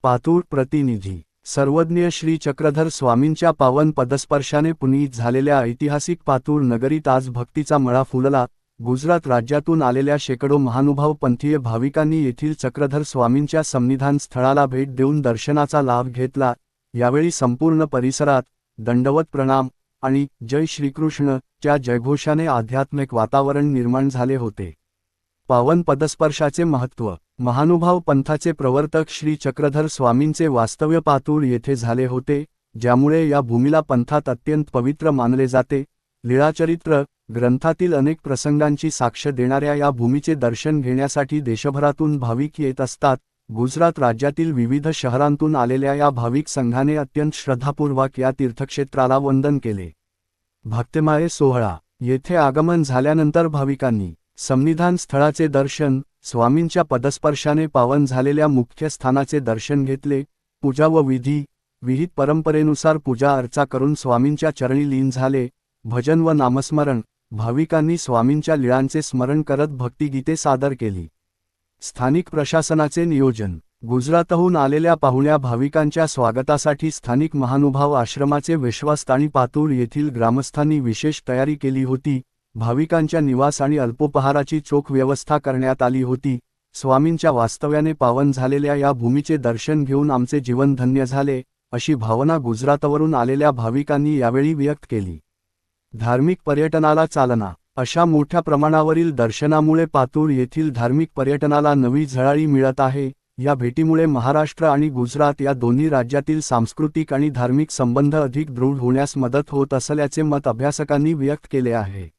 पातूर प्रतिनिधी सर्वज्ञ श्री चक्रधर स्वामींच्या पावन पदस्पर्शाने पुनीत झालेल्या ऐतिहासिक पातूर नगरीत आज भक्तीचा मळा फुलला। गुजरात राज्यातून आलेल्या शेकडो महानुभाव पंथीय भाविकांनी येथील चक्रधर स्वामींच्या सन्निधान स्थळाला भेट देऊन दर्शनाचा लाभ घेतला। यावेळी संपूर्ण परिसरात दंडवत प्रणाम आणि जय श्रीकृष्ण च्या जयघोषाने आध्यात्मिक वातावरण निर्माण झाले होते। पावन पदस्पर्शाचे महत्त्व महानुभाव पंथाचे प्रवर्तक श्री चक्रधर स्वामींचे वास्तव्य पातूर येथे झाले होते, ज्यामुळे या भूमीला पंथात अत्यंत पवित्र मानले जाते। लीळाचरित्र ग्रंथातील अनेक प्रसंगांची साक्ष देणाऱ्या या भूमीचे दर्शन घेण्यासाठी देशभरातून भाविक येत असतात। गुजरात राज्यातील विविध शहरांतून आलेल्या या भाविक संघाने अत्यंत श्रद्धापूर्वक या तीर्थक्षेत्राला वंदन केले। भक्तिमय सोहळा येथे आगमन झाल्यानंतर भाविकांनी सन्निधान स्थळाचे दर्शन, स्वामींच्या पदस्पर्शाने पावन झालेल्या मुख्य स्थानाचे दर्शन घेतले। पूजा व विहित परंपरेनुसार पूजा अर्चा करून स्वामींच्या चरणी लीन झाले। भजन व नामस्मरण भाविकांनी स्वामींच्या लीळांचे स्मरण करत भक्तिगीते सादर केली। स्थानिक प्रशासनाचे नियोजन गुजरातहून आलेल्या पाहुण्या भाविकांच्या स्वागतासाठी स्थानिक महानुभाव आश्रमाचे विश्वस्त आणि पातूर येथील ग्रामस्थांनी विशेष तयारी केली होती। भाविकांच्या निवास आणि अल्पोपहाराची चोख व्यवस्था करण्यात आली होती। स्वामींच्या वास्तव्याने पावन झालेल्या या भूमीचे दर्शन घेऊन आमचे जीवन धन्य झाले, अशी भावना गुजरातवरून आलेल्या भाविकांनी यावेळी व्यक्त केली। धार्मिक पर्यटनाला चालना अशा मोठ्या प्रमाणावरील दर्शनामुळे पातूर येथील धार्मिक पर्यटनाला नवी झळाळी मिळत आहे। या भेटीमुळे महाराष्ट्र आणि गुजरात या दोन्ही राज्यातील सांस्कृतिक आणि धार्मिक संबंध अधिक दृढ होण्यास मदत होत असल्याचे मत अभ्यासकांनी व्यक्त केले आहे।